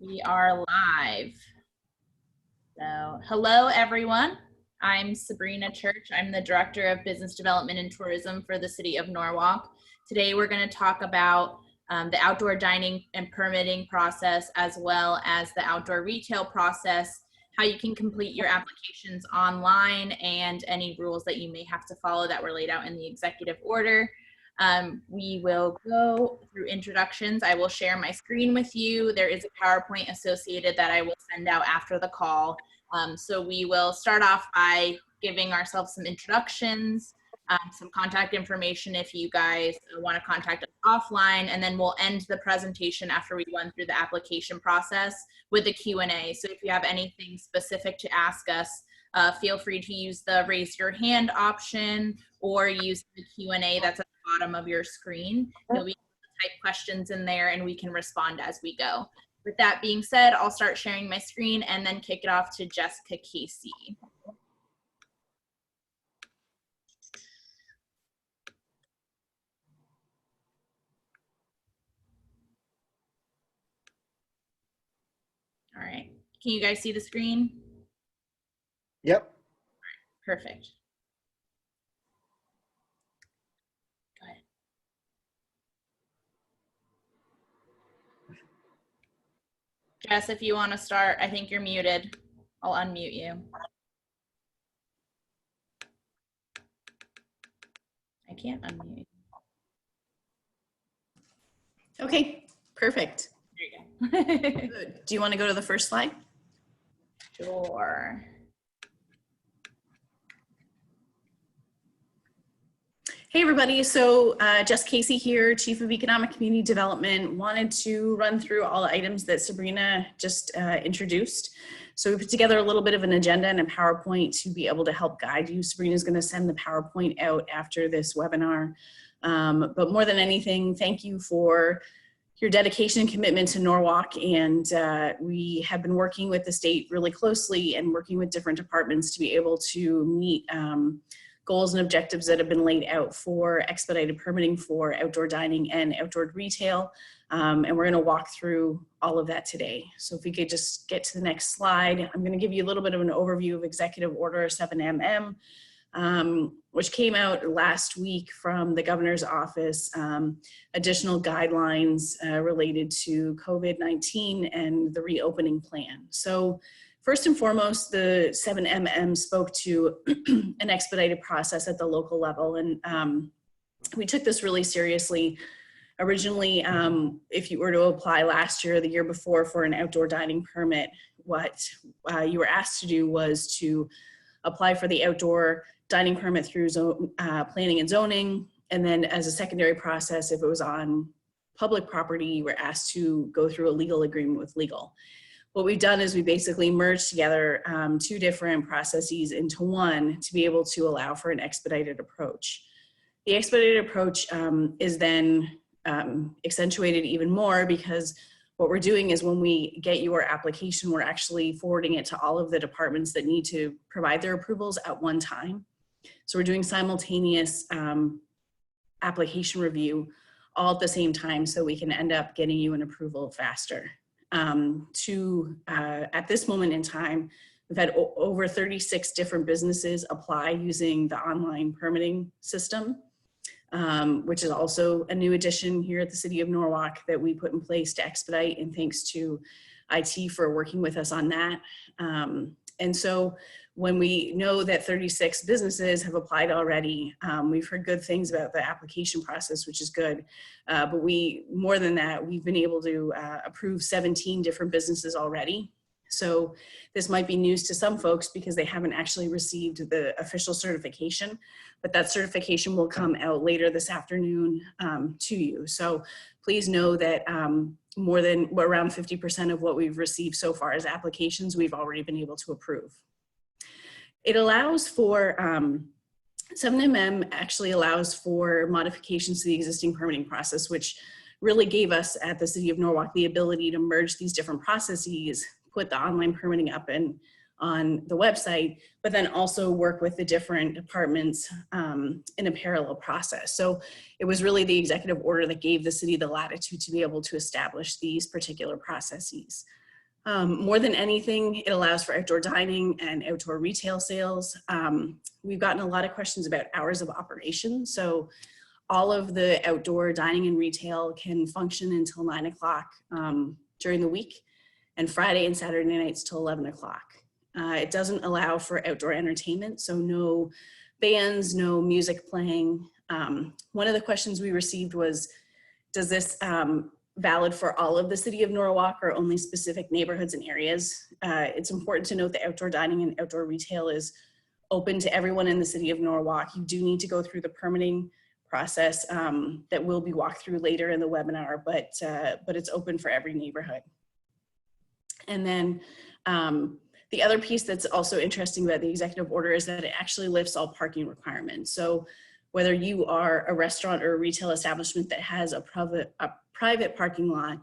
We are live. So, hello everyone. I'm Sabrina Church. I'm the Director of Business Development and Tourism for the City of Norwalk. Today we're going to talk about the outdoor dining and permitting process, as well as the outdoor retail process, how you can complete your applications online, and any rules that you may have to follow that were laid out in the executive order. We will go through introductions. I will share my screen with you. There is a PowerPoint associated that I will send out after the call. So we will start off by giving ourselves some introductions, some contact information if you guys want to contact us offline, and then we'll end the presentation after we run through the application process with a Q&A. So if you have anything specific to ask us, feel free to use the raise your hand option or use the Q&A that's at the bottom of your screen. You'll be able to type questions in there and we can respond as we go. With that being said, I'll start sharing my screen and then kick it off to Jessica Casey. All right, can you guys see the screen? Yep. All right, perfect. Go ahead. Jess, if you want to start, I think you're muted. I'll unmute you. I can't unmute you. Okay, perfect. There you go. Good. Do you want to go to the first slide? Sure. Hey everybody, so Jess Casey here, Chief of Economic Community Development. Wanted to run through all the items that Sabrina just introduced. So we put together a little bit of an agenda and a PowerPoint to be able to help guide you. Sabrina's going to send the PowerPoint out after this webinar. But more than anything, thank you for your dedication and commitment to Norwalk. And we have been working with the state really closely and working with different departments to be able to meet goals and objectives that have been laid out for expedited permitting for outdoor dining and outdoor retail. And we're going to walk through all of that today. So if we could just get to the next slide, I'm going to give you a little bit of an overview of Executive Order 7MM, which came out last week from the governor's office, additional guidelines related to COVID-19 and the reopening plan. So first and foremost, the 7MM spoke to an expedited process at the local level. And we took this really seriously. Originally, if you were to apply last year or the year before for an outdoor dining permit, what you were asked to do was to apply for the outdoor dining permit through planning and zoning. And then as a secondary process, if it was on public property, you were asked to go through a legal agreement with legal. What we've done is we basically merged together two different processes into one to be able to allow for an expedited approach. The expedited approach is then accentuated even more because what we're doing is when we get your application, we're actually forwarding it to all of the departments that need to provide their approvals at one time. So we're doing simultaneous application review all at the same time so we can end up getting you an approval faster. At this moment in time, we've had over 36 different businesses apply using the online permitting system, which is also a new addition here at the City of Norwalk that we put in place to expedite, and thanks to IT for working with us on that. And so when we know that 36 businesses have applied already, we've heard good things about the application process, which is good. But more than that, we've been able to approve 17 different businesses already. So this might be news to some folks because they haven't actually received the official certification, but that certification will come out later this afternoon to you. So please know that more than around 50% of what we've received so far as applications, we've already been able to approve. It allows for, 7MM actually allows for modifications to the existing permitting process, which really gave us at the City of Norwalk the ability to merge these different processes, put the online permitting up and on the website, but then also work with the different departments in a parallel process. So it was really the executive order that gave the city the latitude to be able to establish these particular processes. More than anything, it allows for outdoor dining and outdoor retail sales. We've gotten a lot of questions about hours of operation. So all of the outdoor dining and retail can function until 9 o'clock during the week, and Friday and Saturday nights till 11 o'clock. It doesn't allow for outdoor entertainment, so no bands, no music playing. One of the questions we received was, does this valid for all of the city of Norwalk or only specific neighborhoods and areas? It's important to note that outdoor dining and outdoor retail is open to everyone in the city of Norwalk. You do need to go through the permitting process that will be walked through later in the webinar, but it's open for every neighborhood. And then the other piece that's also interesting about the executive order is that it actually lifts all parking requirements. So whether you are a restaurant or a retail establishment that has a private parking lot,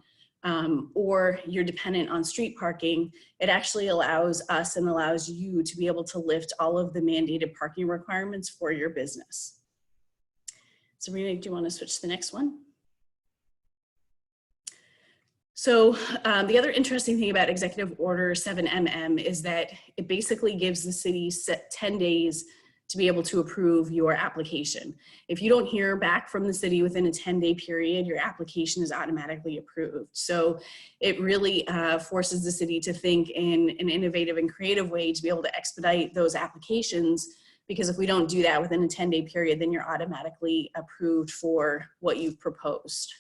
or you're dependent on street parking, it actually allows us and allows you to be able to lift all of the mandated parking requirements for your business. Sabrina, do you want to switch to the next one? So the other interesting thing about Executive Order 7MM is that it basically gives the city 10 days to be able to approve your application. If you don't hear back from the city within a 10-day period, your application is automatically approved. So it really forces the city to think in an innovative and creative way to be able to expedite those applications, because if we don't do that within a 10-day period, then you're automatically approved for what you've proposed.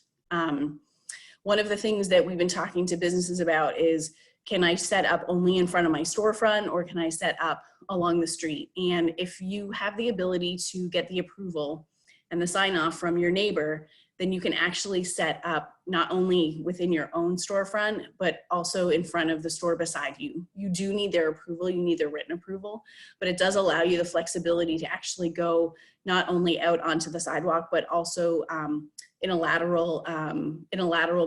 One of the things that we've been talking to businesses about is, can I set up only in front of my storefront, or can I set up along the street? And if you have the ability to get the approval and the sign off from your neighbor, then you can actually set up not only within your own storefront, but also in front of the store beside you. You do need their approval, you need their written approval, but it does allow you the flexibility to actually go not only out onto the sidewalk, but also in a lateral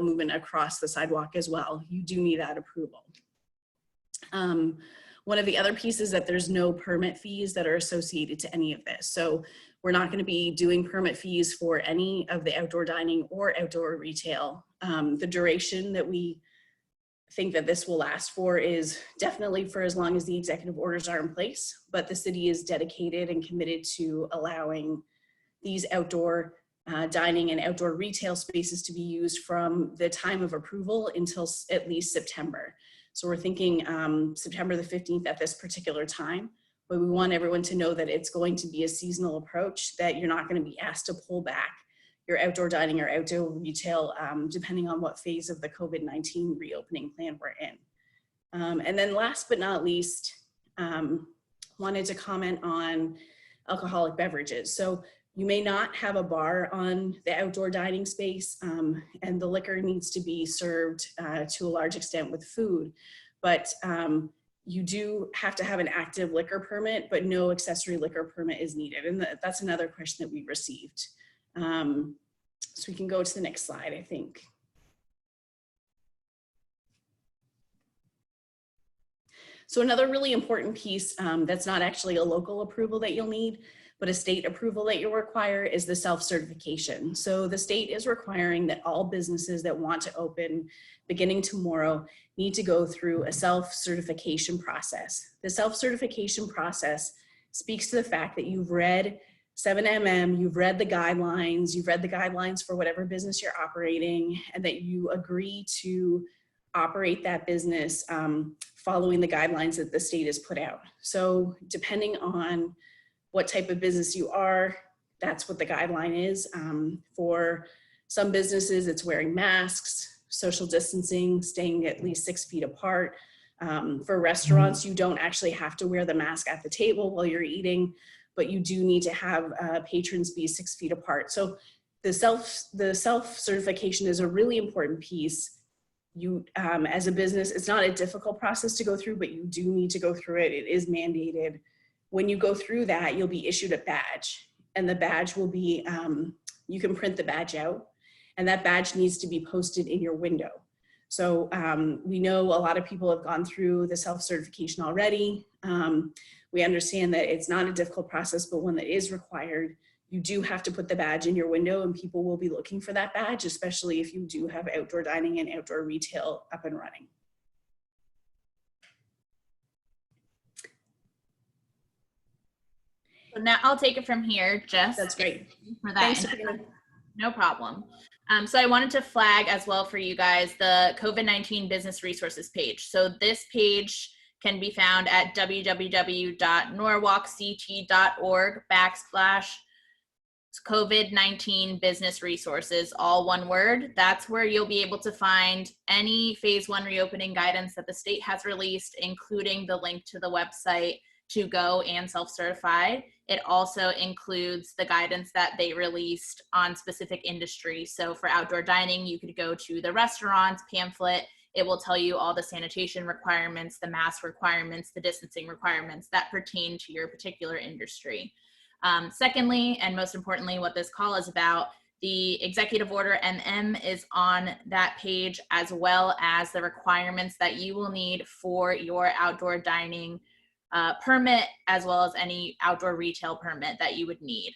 movement across the sidewalk as well. You do need that approval. One of the other pieces is that there's no permit fees that are associated to any of this. So we're not going to be doing permit fees for any of the outdoor dining or outdoor retail. The duration that we think that this will last for is definitely for as long as the executive orders are in place, but the city is dedicated and committed to allowing these outdoor dining and outdoor retail spaces to be used from the time of approval until at least September. So we're thinking September the 15th at this particular time, but we want everyone to know that it's going to be a seasonal approach, that you're not going to be asked to pull back your outdoor dining or outdoor retail, depending on what phase of the COVID-19 reopening plan we're in. And then last but not least, wanted to comment on alcoholic beverages. So you may not have a bar on the outdoor dining space, and the liquor needs to be served to a large extent with food, but you do have to have an active liquor permit, but no accessory liquor permit is needed. And that's another question that we received. So we can go to the next slide, I think. So another really important piece that's not actually a local approval that you'll need, but a state approval that you'll require, is the self-certification. So the state is requiring that all businesses that want to open beginning tomorrow need to go through a self-certification process. The self-certification process speaks to the fact that you've read 7MM, you've read the guidelines for whatever business you're operating, and that you agree to operate that business following the guidelines that the state has put out. So depending on what type of business you are, that's what the guideline is. For some businesses, it's wearing masks, social distancing, staying at least 6 feet apart. For restaurants, you don't actually have to wear the mask at the table while you're eating, but you do need to have patrons be 6 feet apart. So the self-certification is a really important piece. You, as a business, it's not a difficult process to go through, but you do need to go through it. It is mandated. When you go through that, you'll be issued a badge, and the badge will be, you can print the badge out, and that badge needs to be posted in your window. So we know a lot of people have gone through the self-certification already. We understand that it's not a difficult process, but one that is required. You do have to put the badge in your window, and people will be looking for that badge, especially if you do have outdoor dining and outdoor retail up and running. So now I'll take it from here, Jess. That's great. For that. Thanks, Sabrina. No problem. So I wanted to flag as well for you guys the COVID-19 business resources page. So this page can be found at www.norwalkct.org/COVID-19 business resources, all one word. That's where you'll be able to find any phase 1 reopening guidance that the state has released, including the link to the website to go and self-certify. It also includes the guidance that they released on specific industries. So for outdoor dining, you could go to the restaurants pamphlet. It will tell you all the sanitation requirements, the mask requirements, the distancing requirements that pertain to your particular industry. Secondly, and most importantly, what this call is about, the executive order MM is on that page, as well as the requirements that you will need for your outdoor dining permit, as well as any outdoor retail permit that you would need.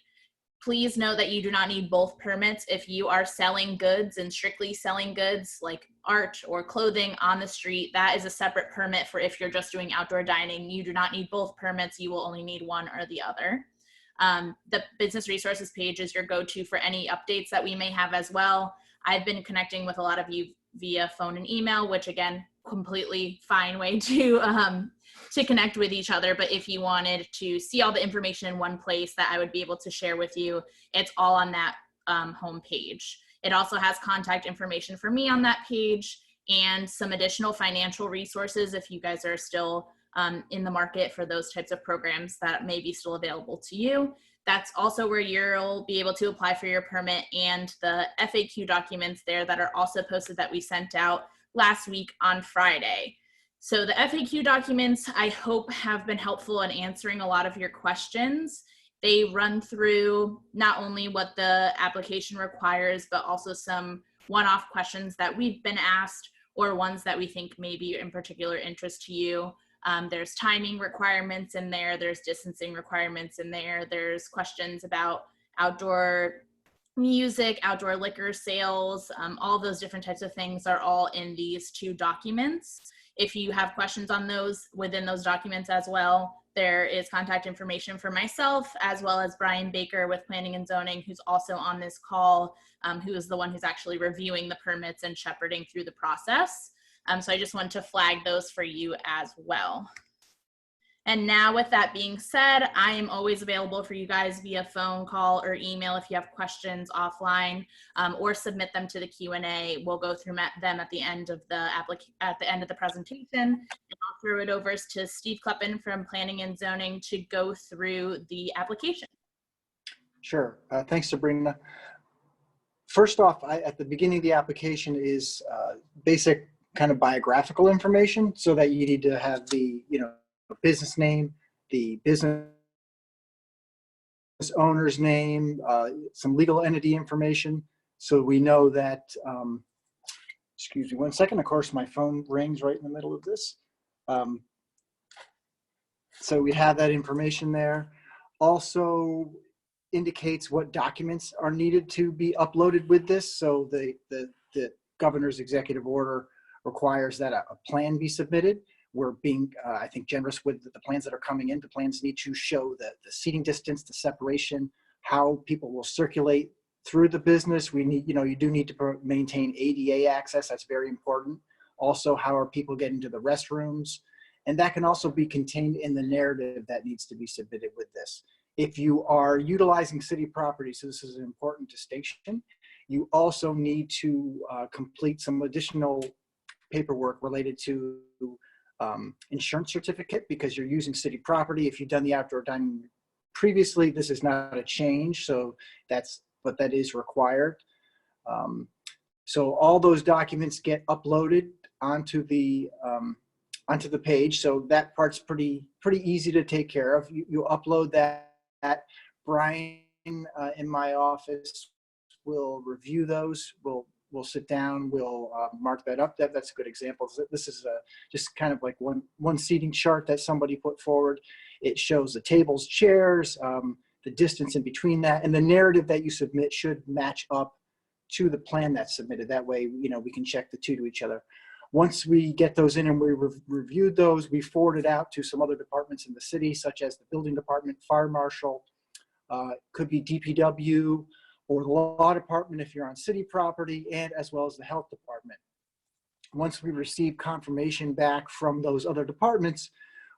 Please note that you do not need both permits if you are selling goods and strictly selling goods like art or clothing on the street. That is a separate permit for if you're just doing outdoor dining. You do not need both permits. You will only need one or the other. The business resources page is your go-to for any updates that we may have as well. I've been connecting with a lot of you via phone and email, which again, completely fine way to connect with each other. But if you wanted to see all the information in one place that I would be able to share with you, it's all on that home page. It also has contact information for me on that page and some additional financial resources if you guys are still in the market for those types of programs that may be still available to you. That's also where you'll be able to apply for your permit, and the FAQ documents there that are also posted that we sent out last week on Friday. So the FAQ documents, I hope, have been helpful in answering a lot of your questions. They run through not only what the application requires, but also some one-off questions that we've been asked or ones that we think may be in particular interest to you. There's timing requirements in there, there's distancing requirements in there, there's questions about outdoor music, outdoor liquor sales, all those different types of things are all in these 2 documents. If you have questions on those within those documents as well, there is contact information for myself, as well as Brian Baker with Planning and Zoning, who's also on this call, who is the one who's actually reviewing the permits and shepherding through the process. So I just wanted to flag those for you as well. And now with that being said, I am always available for you guys via phone call or email if you have questions offline, or submit them to the Q&A. We'll go through them at the end of the presentation. And I'll throw it over to Steve Kleppen from Planning and Zoning to go through the application. Sure. Thanks, Sabrina. First off, at the beginning of the application is basic kind of biographical information, so that you need to have the business name, the business owner's name, some legal entity information, so we know that, excuse me one second, of course my phone rings right in the middle of this. So we have that information there. Also indicates what documents are needed to be uploaded with this. So the governor's executive order requires that a plan be submitted. We're being, I think, generous with the plans that are coming in. The plans need to show the seating distance, the separation, how people will circulate through the business. We need, you do need to maintain ADA access. That's very important. Also, how are people getting to the restrooms? And that can also be contained in the narrative that needs to be submitted with this. If you are utilizing city property, so this is an important distinction, you also need to complete some additional paperwork related to insurance certificate, because you're using city property. If you've done the outdoor dining previously, this is not a change, so that is required. So all those documents get uploaded onto the page. So that part's pretty easy to take care of. You upload that. Brian in my office will review those. We'll sit down, we'll mark that up. That's a good example. This is just kind of like one seating chart that somebody put forward. It shows the tables, chairs, the distance in between that, and the narrative that you submit should match up to the plan that's submitted. That way, we can check the two to each other. Once we get those in and we reviewed those, we forward it out to some other departments in the city, such as the building department, fire marshal, Could be DPW or the law department if you're on city property, and as well as the health department. Once we receive confirmation back from those other departments,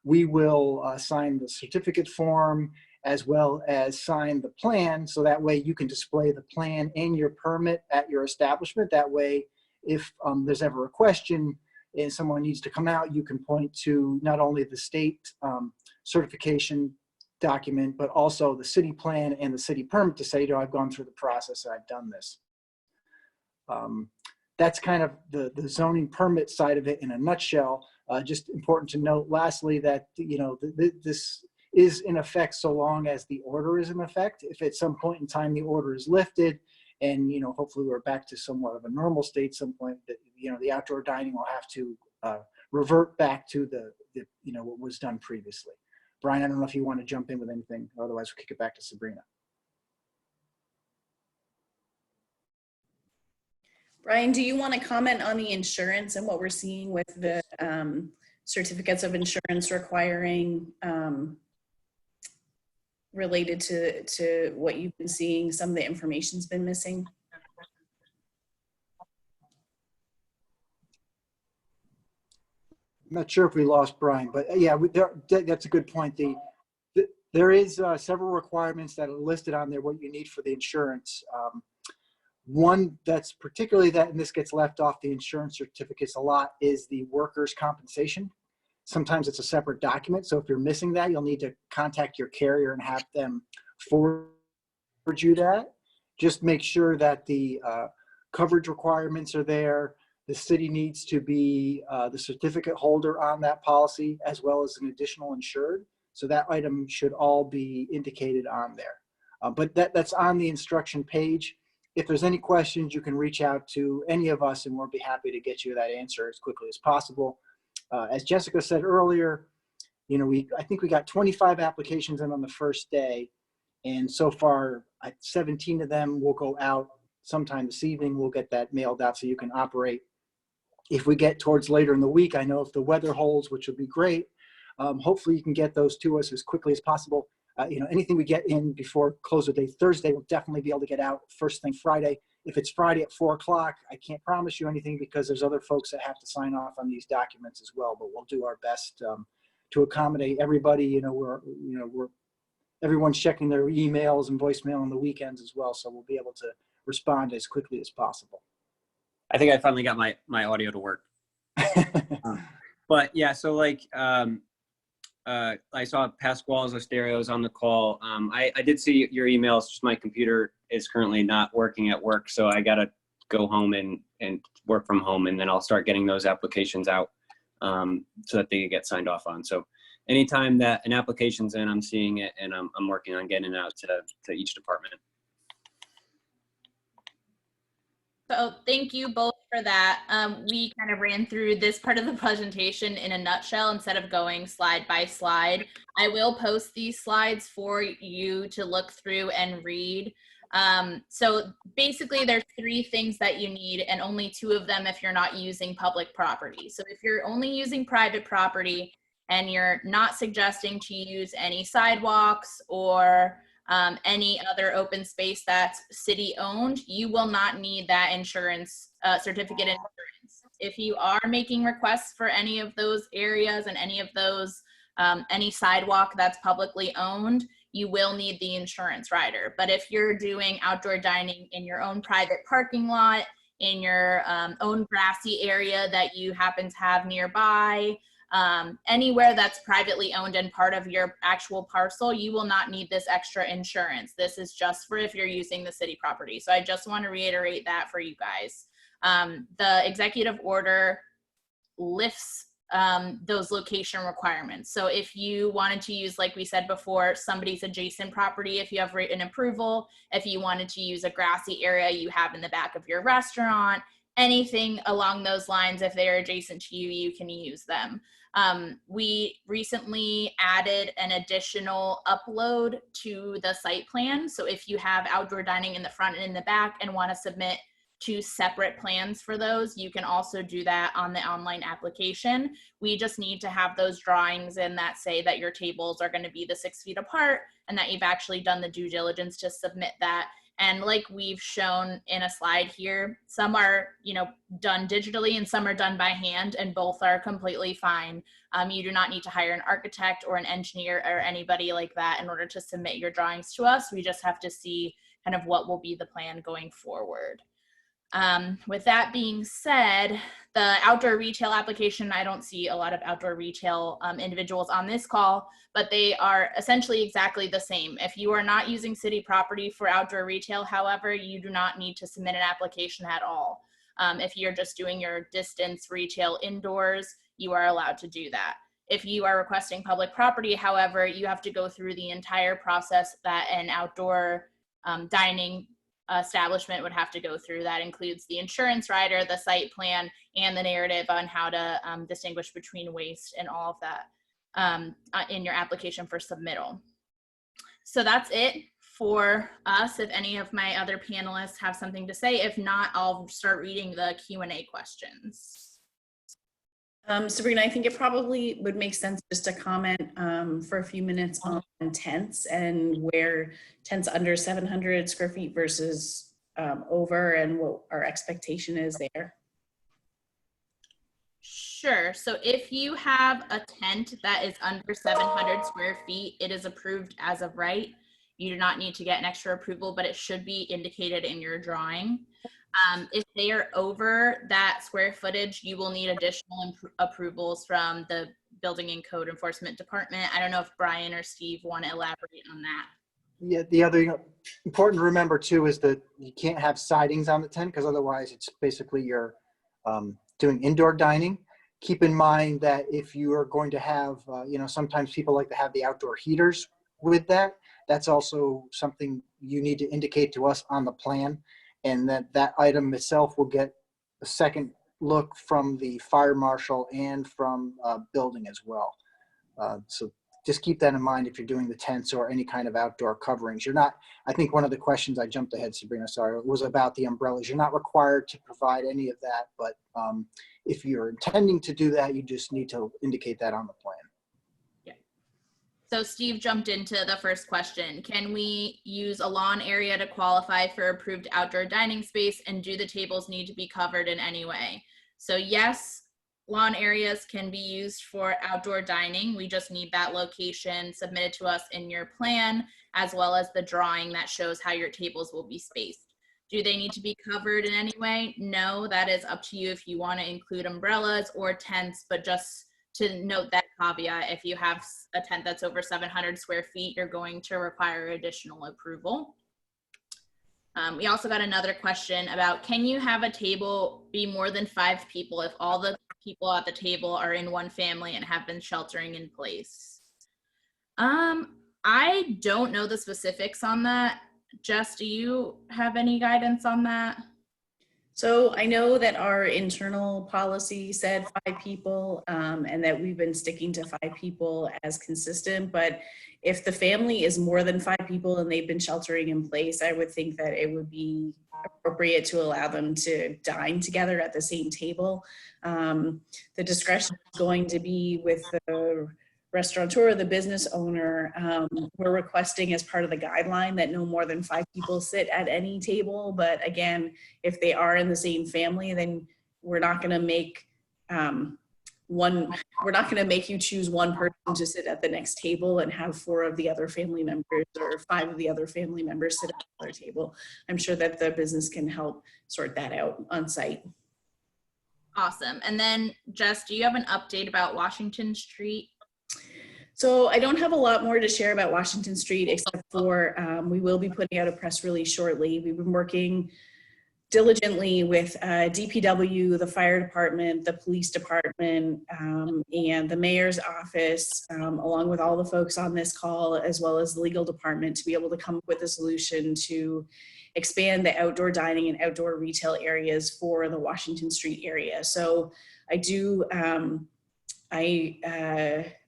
we will sign the certificate form as well as sign the plan, so that way you can display the plan and your permit at your establishment. That way, if there's ever a question and someone needs to come out, you can point to not only the state certification document, but also the city plan and the city permit to say, you know, I've gone through the process and I've done this. That's kind of the zoning permit side of it in a nutshell. Just important to note lastly that, you know, this is in effect so long as the order is in effect. If at some point in time the order is lifted and, you know, hopefully we're back to somewhat of a normal state some point, that, you know, the outdoor dining will have to revert back to the you know, what was done previously. Brian, I don't know if you want to jump in with anything, otherwise we'll kick it back to Sabrina. Brian, do you want to comment on the insurance and what we're seeing with the certificates of insurance requiring related to what you've been seeing? Some of the information's been missing. I'm not sure if we lost Brian, but yeah, that's a good point. There is several requirements that are listed on there, what you need for the insurance. One that's particularly that, and this gets left off the insurance certificates a lot, is the workers' compensation. Sometimes it's a separate document, so if you're missing that, you'll need to contact your carrier and have them forward you that. Just make sure that the coverage requirements are there. The city needs to be the certificate holder on that policy, as well as an additional insured. So that item should all be indicated on there. But that's on the instruction page. If there's any questions, you can reach out to any of us and we'll be happy to get you that answer as quickly as possible. As Jessica said earlier, you know, I think we got 25 applications in on the first day. And so far, 17 of them will go out sometime this evening. We'll get that mailed out so you can operate. If we get towards later in the week, I know if the weather holds, which would be great, hopefully you can get those to us as quickly as possible. You know, anything we get in before close of day Thursday, we'll definitely be able to get out first thing Friday. If it's Friday at 4 o'clock, I can't promise you anything because there's other folks that have to sign off on these documents as well, but we'll do our best to accommodate everybody. You know, everyone's checking their emails and voicemail on the weekends as well, so we'll be able to respond as quickly as possible. I think I finally got my audio to work. But yeah, so like I saw Pasquale's Asterios on the call. I did see your emails. Just my computer is currently not working at work, so I gotta go home and work from home, and then I'll start getting those applications out so that they get signed off on. So anytime that an application's in, I'm seeing it, and I'm working on getting it out to each department. So thank you both for that. We kind of ran through this part of the presentation in a nutshell instead of going slide by slide. I will post these slides for you to look through and read. So basically there's 3 things that you need, and only 2 of them if you're not using public property. So if you're only using private property and you're not suggesting to use any sidewalks or any other open space that's city owned, you will not need that insurance, certificate insurance. If you are making requests for any of those areas and any of those, any sidewalk that's publicly owned, you will need the insurance rider. But if you're doing outdoor dining in your own private parking lot, in your own grassy area that you happen to have nearby, anywhere that's privately owned and part of your actual parcel, you will not need this extra insurance. This is just for if you're using the city property. So I just want to reiterate that for you guys. The executive order lifts those location requirements. So if you wanted to use, like we said before, somebody's adjacent property, if you have written approval, if you wanted to use a grassy area you have in the back of your restaurant, anything along those lines, if they're adjacent to you, you can use them. We recently added an additional upload to the site plan. So if you have outdoor dining in the front and in the back and want to submit two separate plans for those, you can also do that on the online application. We just need to have those drawings in that say that your tables are going to be the 6 feet apart and that you've actually done the due diligence to submit that. And like we've shown in a slide here, some are, done digitally and some are done by hand, and both are completely fine. You do not need to hire an architect or an engineer or anybody like that in order to submit your drawings to us. We just have to see kind of what will be the plan going forward. With that being said, the outdoor retail application, I don't see a lot of outdoor retail individuals on this call, but they are essentially exactly the same. If you are not using city property for outdoor retail, however, you do not need to submit an application at all. If you're just doing your distance retail indoors, you are allowed to do that. If you are requesting public property, however, you have to go through the entire process that an outdoor dining establishment would have to go through. That includes the insurance rider, the site plan, and the narrative on how to distinguish between waste and all of that in your application for submittal. So that's it for us. If any of my other panelists have something to say, if not, I'll start reading the Q&A questions. Sabrina, I think it probably would make sense just to comment for a few minutes on tents and where tents under 700 square feet versus over, and what our expectation is there. Sure. So if you have a tent that is under 700 square feet, it is approved as of right. You do not need to get an extra approval, but it should be indicated in your drawing. If they are over that square footage, you will need additional approvals from the Building and Code Enforcement Department. I don't know if Brian or Steve want to elaborate on that. Yeah, the other important to remember too is that you can't have sidings on the tent, because otherwise it's basically you're doing indoor dining. Keep in mind that if you are going to have, sometimes people like to have the outdoor heaters with that. That's also something you need to indicate to us on the plan, and that item itself will get a second look from the fire marshal and from building as well. So just keep that in mind if you're doing the tents or any kind of outdoor coverings. You're not, I think one of the questions, I jumped ahead, Sabrina, sorry, was about the umbrellas. You're not required to provide any of that, but if you're intending to do that, you just need to indicate that on the plan. So Steve jumped into the first question. Can we use a lawn area to qualify for approved outdoor dining space, and do the tables need to be covered in any way? So yes, lawn areas can be used for outdoor dining. We just need that location submitted to us in your plan, as well as the drawing that shows how your tables will be spaced. Do they need to be covered in any way? No, that is up to you if you want to include umbrellas or tents, but just to note that caveat, if you have a tent that's over 700 square feet, you're going to require additional approval. We also got another question about, can you have a table be more than 5 people if all the people at the table are in one family and have been sheltering in place? I don't know the specifics on that. Jess, do you have any guidance on that? So I know that our internal policy said 5 people, and that we've been sticking to 5 people as consistent. But if the family is more than 5 people and they've been sheltering in place, I would think that it would be appropriate to allow them to dine together at the same table. The discretion is going to be with the restaurateur or the business owner. We're requesting as part of the guideline that no more than 5 people sit at any table. But again, if they are in the same family, then we're not going to make you choose one person to sit at the next table and have 4 of the other family members or 5 of the other family members sit at the other table. I'm sure that the business can help sort that out on site. Awesome. And then Jess, do you have an update about Washington Street? So I don't have a lot more to share about Washington Street, except for we will be putting out a press release shortly. We've been working diligently with DPW, the fire department, the police department, and the mayor's office, along with all the folks on this call, as well as the legal department, to be able to come up with a solution to expand the outdoor dining and outdoor retail areas for the Washington Street area. So I do,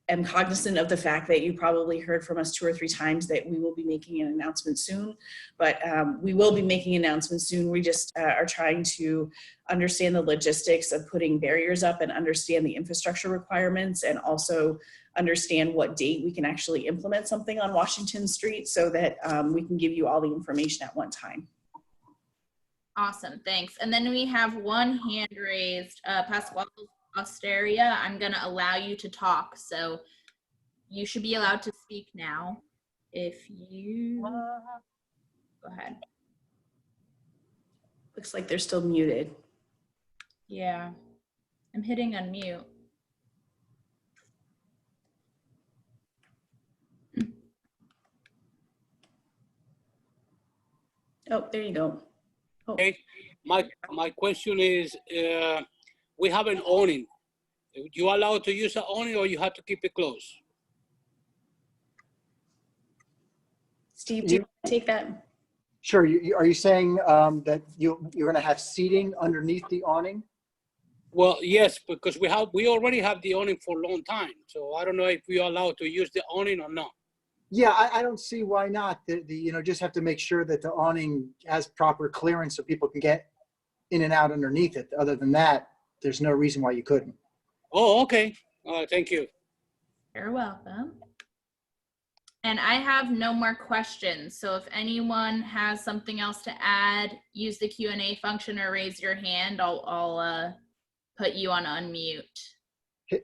am cognizant of the fact that you probably heard from us 2 or 3 times that we will be making an announcement soon, but we will be making announcements soon. We just are trying to understand the logistics of putting barriers up and understand the infrastructure requirements, and also understand what date we can actually implement something on Washington Street, so that we can give you all the information at one time. Awesome, thanks. And then we have one hand raised, Pasquale Osteria. I'm gonna allow you to talk, so you should be allowed to speak now. If you, go ahead. Looks like they're still muted. Yeah, I'm hitting unmute. Oh, there you go. Oh. Okay, my question is, we have an awning. You allowed to use an awning, or you have to keep it closed? Steve, do you want to take that? Sure. Are you saying that you're going to have seating underneath the awning? Well, yes, because we already have the awning for a long time. So I don't know if we are allowed to use the awning or not. Yeah, I don't see why not. Just have to make sure that the awning has proper clearance so people can get in and out underneath it. Other than that, there's no reason why you couldn't. Oh, okay. Thank you. You're welcome. And I have no more questions. So if anyone has something else to add, use the Q&A function or raise your hand. I'll put you on unmute.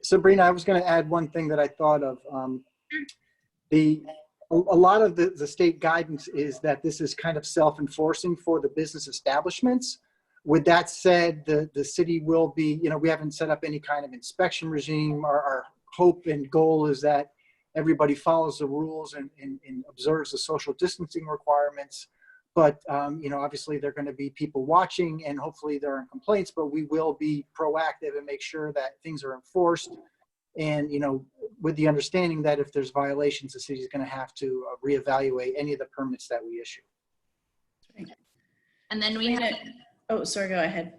Sabrina, I was going to add one thing that I thought of. A lot of the state guidance is that this is kind of self-enforcing for the business establishments. With that said, the city will be, we haven't set up any kind of inspection regime. Our hope and goal is that everybody follows the rules and observes the social distancing requirements. But, obviously there are going to be people watching, and hopefully there aren't complaints, but we will be proactive and make sure that things are enforced. And, with the understanding that if there's violations, the city is going to have to reevaluate any of the permits that we issue. And then we have, oh, sorry, go ahead.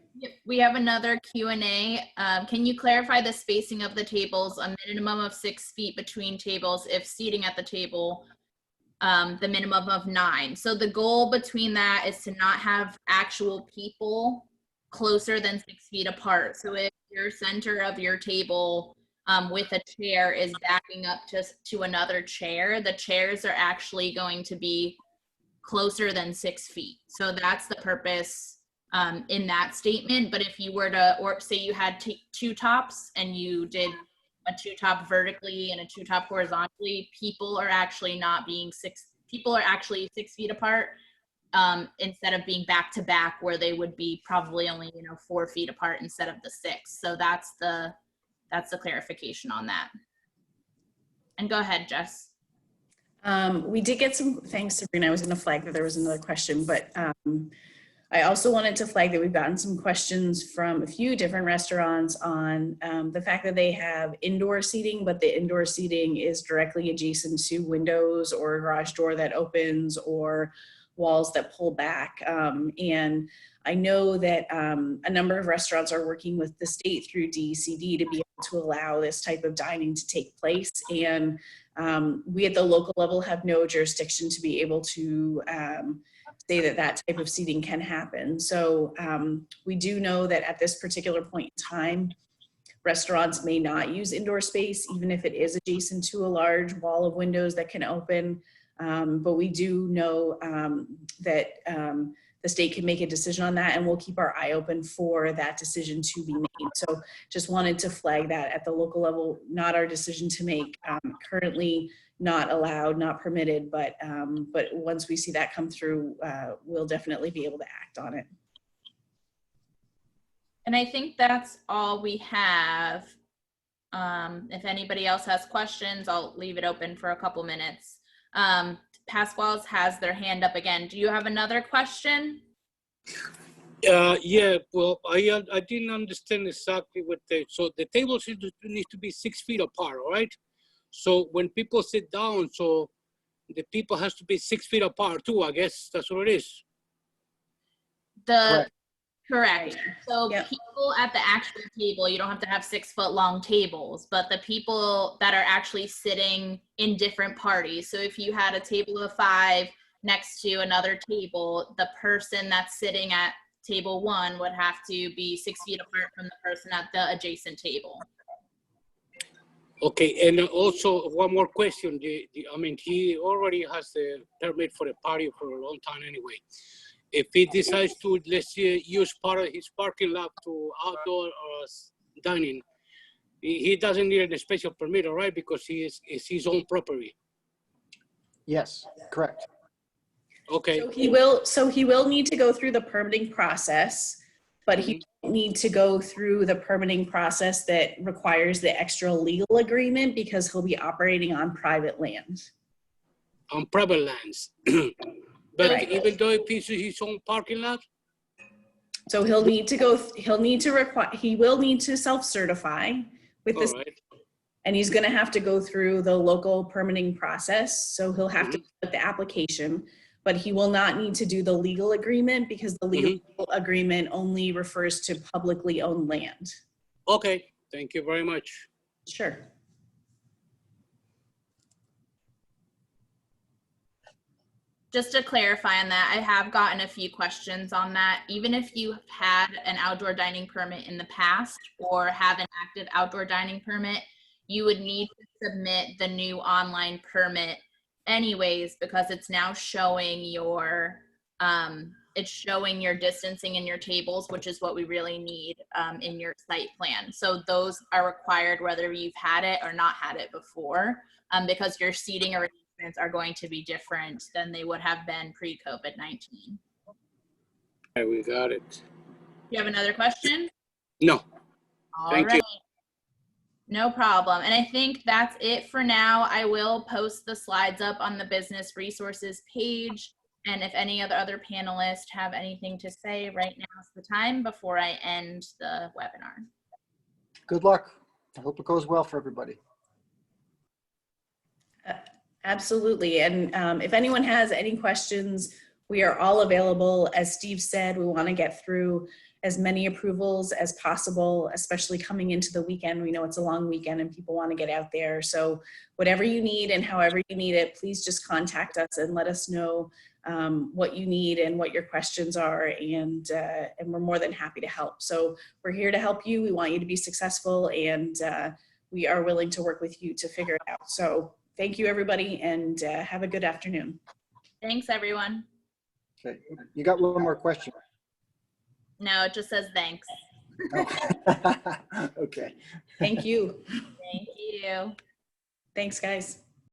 we have another Q&A. Can you clarify the spacing of the tables? A minimum of 6 feet between tables if seating at the table, the minimum of 9. So the goal between that is to not have actual people closer than 6 feet apart. So if your center of your table with a chair is backing up to another chair, the chairs are actually going to be closer than 6 feet. So that's the purpose in that statement. But if you were to, or say you had 2 tops and you did a 2-top vertically and a 2-top horizontally, people are actually 6 feet apart instead of being back to back, where they would be probably only 4 feet apart instead of the 6. So that's the clarification on that. And go ahead, Jess. We did get some, thanks Sabrina, I was going to flag that there was another question, but I also wanted to flag that we've gotten some questions from a few different restaurants on the fact that they have indoor seating, but the indoor seating is directly adjacent to windows or a garage door that opens or walls that pull back. And I know that a number of restaurants are working with the state through DECD to be able to allow this type of dining to take place. And we at the local level have no jurisdiction to be able to say that type of seating can happen. So we do know that at this particular point in time, restaurants may not use indoor space, even if it is adjacent to a large wall of windows that can open. But we do know that the state can make a decision on that, and we'll keep our eye open for that decision to be made. So just wanted to flag that at the local level, not our decision to make, currently not allowed, not permitted, but once we see that come through, we'll definitely be able to act on it. And I think that's all we have. If anybody else has questions, I'll leave it open for a couple minutes. Pasquale's has their hand up again. Do you have another question? Yeah, well, I didn't understand exactly what so the tables need to be 6 feet apart, all right? So when people sit down, so the people has to be 6 feet apart too, I guess that's what it is. The Correct. So Yep. people at the actual table, you don't have to have 6-foot long tables, but the people that are actually sitting in different parties. So if you had a table of 5 next to another table, the person that's sitting at table 1 would have to be 6 feet apart from the person at the adjacent table. Okay, and also one more question. I mean, he already has the permit for the party for a long time anyway. If he decides to, let's say, use part of his parking lot to outdoor dining, he doesn't need a special permit, all right? Because it's his own property. Yes, correct. Okay. So he will need to go through the permitting process, but he won't need to go through the permitting process that requires the extra legal agreement because he'll be operating on private land. On private lands. But Right. even though if he's his own parking lot? So he will need to self-certify with this, All right. and he's gonna have to go through the local permitting process. So he'll have to put the application, but he will not need to do the legal agreement because the legal agreement only refers to publicly owned land. Okay, thank you very much. Sure. Just to clarify on that, I have gotten a few questions on that. Even if you have had an outdoor dining permit in the past or have an active outdoor dining permit, you would need to submit the new online permit anyways, because it's now showing your distancing in your tables, which is what we really need in your site plan. So those are required whether you've had it or not had it before, because your seating arrangements are going to be different than they would have been pre-COVID-19. Okay, we got it. You have another question? No. All Thank right. you. No problem. And I think that's it for now. I will post the slides up on the business resources page. And if any other panelists have anything to say, right now is the time before I end the webinar. Good luck. I hope it goes well for everybody. Absolutely. And if anyone has any questions, we are all available. As Steve said, we want to get through as many approvals as possible, especially coming into the weekend. We know it's a long weekend and people want to get out there. So whatever you need and however you need it, please just contact us and let us know what you need and what your questions are. And we're more than happy to help. So we're here to help you. We want you to be successful, and we are willing to work with you to figure it out. So thank you, everybody, and have a good afternoon. Thanks, everyone. Okay, you got one more question. No, it just says thanks. Oh. Okay. Thank you. Thank you. Thanks, guys.